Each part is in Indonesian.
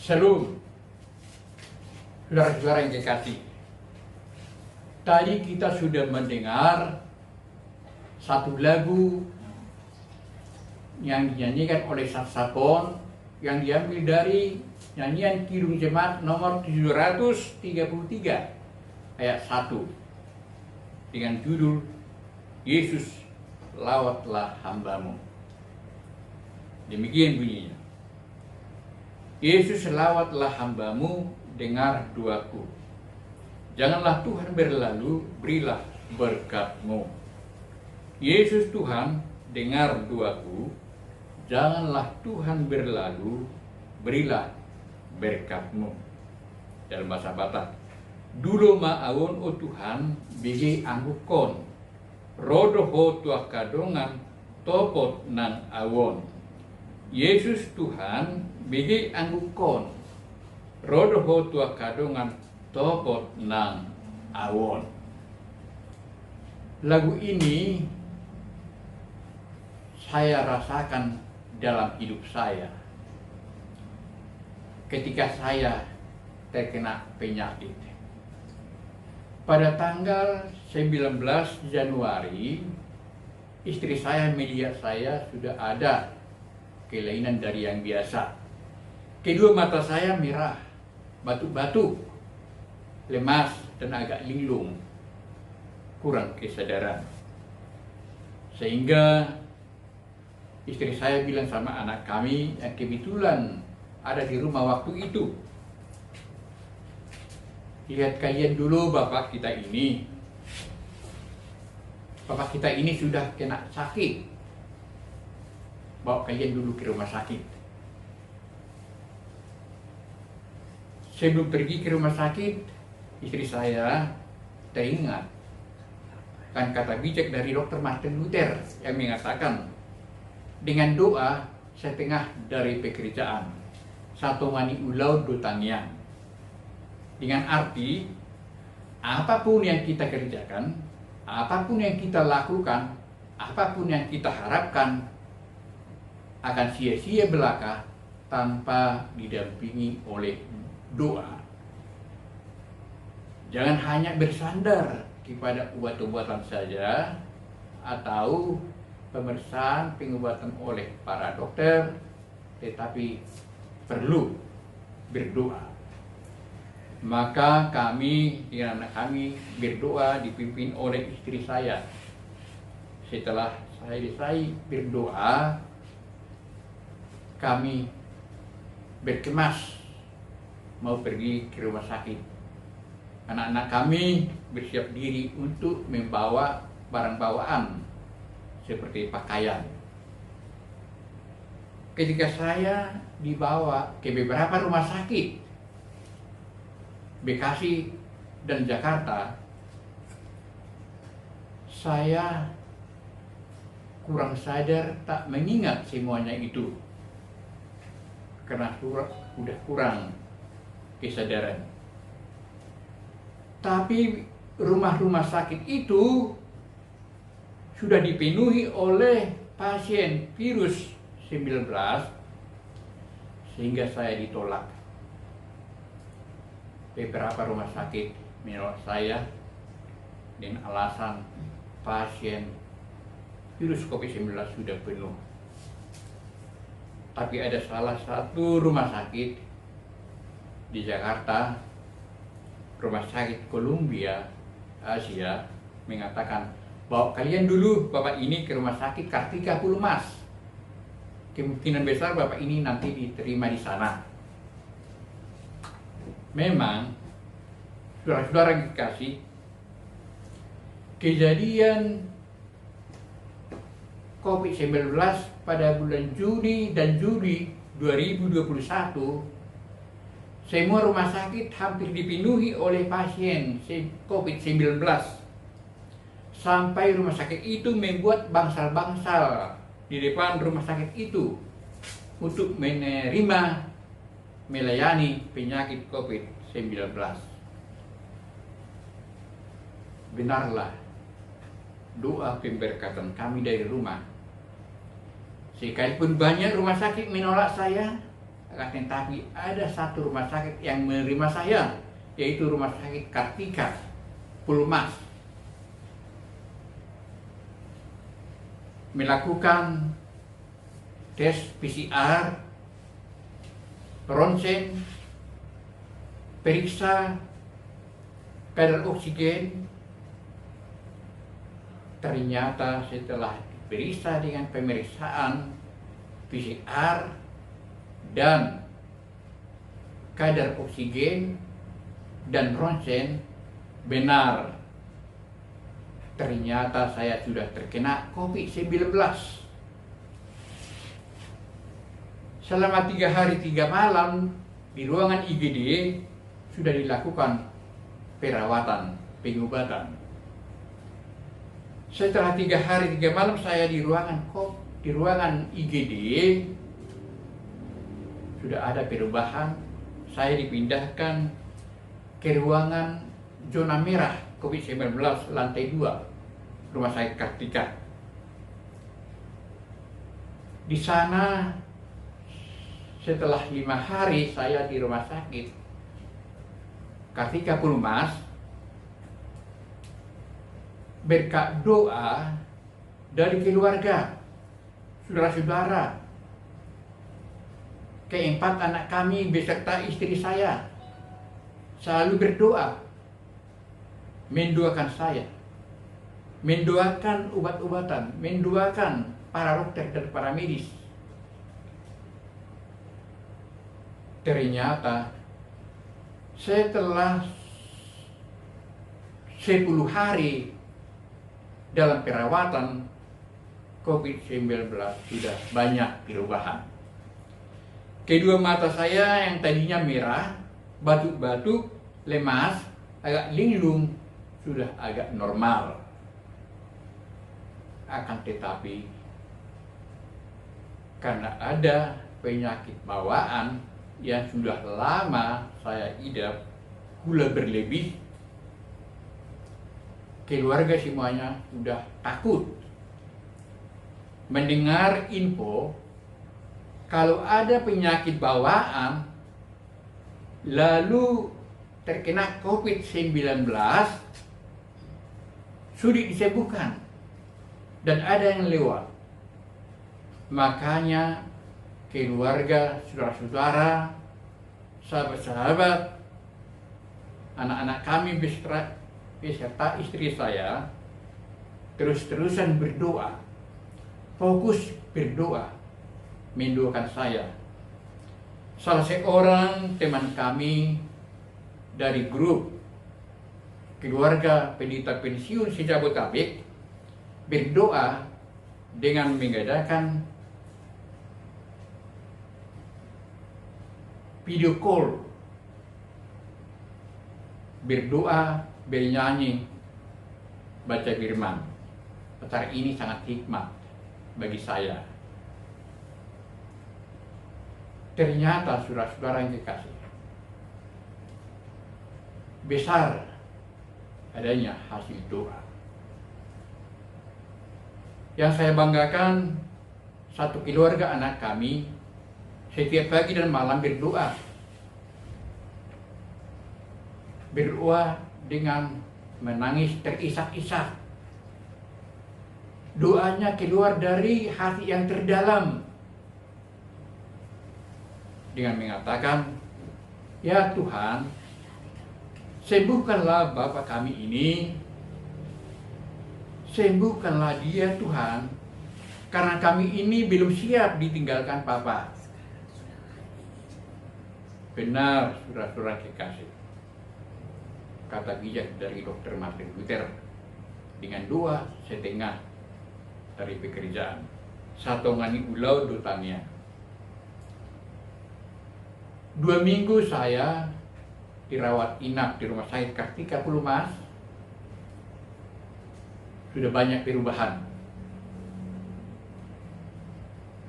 Shalom, saudara-saudara yang kekasih. Tadi kita sudah mendengar satu lagu yang dinyanyikan oleh saksofon yang diambil dari nyanyian Kidung Jemaat nomor 733 ayat 1 dengan judul Yesus lawatlah hambamu. Demikian bunyinya. Yesus lawatlah hambamu, dengar doaku. Janganlah Tuhan berlalu, berilah berkat-Mu. Yesus Tuhan, dengar doaku. Janganlah Tuhan berlalu, berilah berkat-Mu. Dalam bahasa Batak. Dulu ma'awon o Tuhan, bigi anggukon. Rodoho tuah kadongan, topot nan awon. Yesus Tuhan, bigi anggukon. Rodoho tuah kadongan, topot nan awon. Lagu ini saya rasakan dalam hidup saya ketika saya terkena penyakit. Pada tanggal 19 Januari, istri saya melihat saya sudah ada kelainan dari yang biasa. Kedua mata saya merah, batuk-batuk, lemas dan agak linglung, kurang kesadaran. Sehingga istri saya bilang sama anak kami yang kebetulan ada di rumah waktu itu, lihat kalian dulu bapak kita ini sudah kena sakit, bawa kalian dulu ke rumah sakit. Sebelum pergi ke rumah sakit, istri saya teringat kan kata bijak dari Dr. Martin Luther yang mengatakan, dengan doa setengah dari pekerjaan, satu mani ulau dutangian. Dengan arti, apapun yang kita kerjakan, apapun yang kita lakukan, apapun yang kita harapkan, akan sia-sia belaka tanpa didampingi oleh doa. Jangan hanya bersandar kepada obat-obatan saja atau pemeriksaan pengobatan oleh para dokter, tetapi perlu berdoa. Maka kami dengan anak kami berdoa dipimpin oleh istri saya. Setelah saya berdoa, kami berkemas mau pergi ke rumah sakit. Anak-anak kami bersiap diri untuk membawa barang bawaan seperti pakaian. Ketika saya dibawa ke beberapa rumah sakit, Bekasi dan Jakarta, saya kurang sadar tak mengingat semuanya itu karena sudah kurang kesadaran. Tapi rumah-rumah sakit itu sudah dipenuhi oleh pasien virus 19 sehingga saya ditolak. Beberapa rumah sakit menolak saya dengan alasan pasien virus COVID-19 sudah penuh. Tapi ada salah satu rumah sakit di Jakarta, Rumah Sakit Columbia Asia, mengatakan, bawa kalian dulu bapak ini ke rumah sakit Kartika Pulmas. Kemungkinan besar bapak ini nanti diterima di sana. Memang, saudara-saudara yang dikasih, kejadian COVID-19 pada bulan Juni dan Juli 2021, semua rumah sakit hampir dipenuhi oleh pasien COVID-19. Sampai rumah sakit itu membuat bangsal-bangsal di depan rumah sakit itu untuk melayani penyakit COVID-19. Benarlah doa pemberkatan kami dari rumah. Sekalipun banyak rumah sakit menolak saya, Akan tetapi ada satu rumah sakit yang menerima saya, yaitu Rumah Sakit Kartika Pulau Mas, melakukan tes PCR, ronsen, periksa kadar oksigen. Ternyata setelah diperiksa dengan pemeriksaan PCR dan kadar oksigen dan ronsen, benar, ternyata saya sudah terkena COVID-19. Selama 3 hari 3 malam di ruangan IGD sudah dilakukan perawatan, pengobatan. Setelah 3 hari 3 malam saya di ruangan IGD, sudah ada perubahan. Saya dipindahkan ke ruangan zona merah COVID-19 lantai 2 Rumah Sakit Kartika. Di sana setelah 5 hari saya di Rumah Sakit Kartika Pulau Mas, berkat doa dari keluarga, saudara-saudara, keempat anak kami beserta istri saya selalu berdoa, mendoakan saya, mendoakan obat-obatan, mendoakan para dokter dan para medis. Ternyata setelah 10 hari dalam perawatan, COVID-19 sudah banyak perubahan. Kedua mata saya yang tadinya merah, batuk-batuk, lemas, agak linglung, sudah agak normal. Akan tetapi karena ada penyakit bawaan yang sudah lama saya idap, gula berlebih, keluarga semuanya sudah takut mendengar info kalau ada penyakit bawaan lalu terkena COVID-19, sulit disembuhkan dan ada yang lewat. Makanya keluarga, saudara-saudara, sahabat-sahabat, anak-anak kami beserta istri saya terus-terusan berdoa, fokus berdoa, mendoakan saya. Salah seorang teman kami dari grup keluarga pendeta pensiun se-Jabodetabek berdoa dengan mengadakan video call, berdoa, bernyanyi, baca firman. Acara ini sangat hikmat bagi saya. Ternyata saudara-saudara yang dikasih, besar adanya hasil doa. Yang saya banggakan, satu keluarga anak kami setiap pagi dan malam berdoa. Berdoa dengan menangis terisak-isak. Doanya keluar dari hati yang terdalam. Dengan mengatakan, "Ya Tuhan, sembuhkanlah Bapak kami ini. Sembuhkanlah dia Tuhan, karena kami ini belum siap ditinggalkan Papa." Benar, saudara-saudara kekasih, kata bijak dari Dr. Martin Luther, dengan 2,5 dari pekerjaan, satongani ulau dutania. 2 minggu saya dirawat inap di Rumah Sakit Kartika Pulau Mas. Sudah banyak perubahan.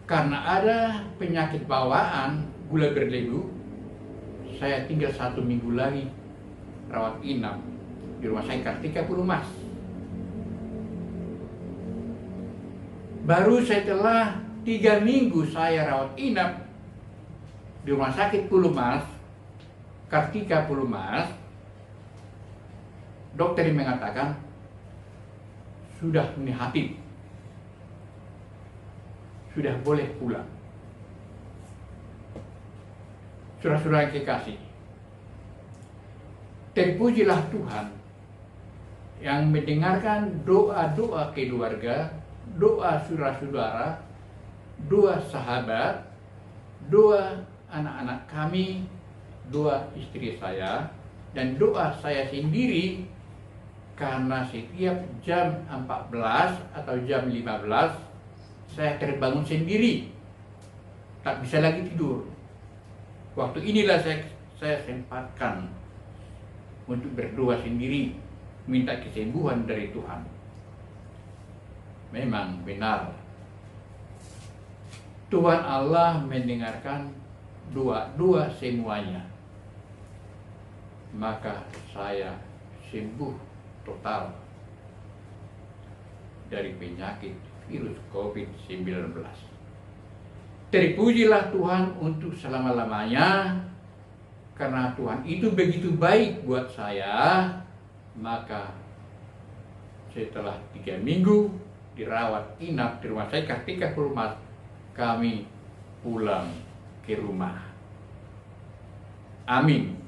Karena ada penyakit bawaan, gula berlebihan, saya tinggal 1 minggu lagi rawat inap di Rumah Sakit Kartika Pulau Mas. Baru setelah 3 minggu saya rawat inap, di Rumah Sakit Pulomas, Kartika Pulomas, dokter yang mengatakan sudah negatif, sudah boleh pulang. Saudara-saudara yang kekasih, terpujilah Tuhan yang mendengarkan doa-doa keluarga, doa saudara-saudara, doa sahabat, doa anak-anak kami, doa istri saya, dan doa saya sendiri, karena setiap jam 14 atau jam 15 saya terbangun sendiri, tak bisa lagi tidur. Waktu inilah saya sempatkan untuk berdoa sendiri, minta kesembuhan dari Tuhan. Memang benar, Tuhan Allah mendengarkan doa-doa semuanya. Maka saya sembuh total dari penyakit virus COVID-19. Terpujilah Tuhan untuk selama-lamanya, karena Tuhan itu begitu baik buat saya. Maka setelah 3 minggu dirawat inap di Rumah Sakit Kartika Pulomas, kami pulang ke rumah. Amin.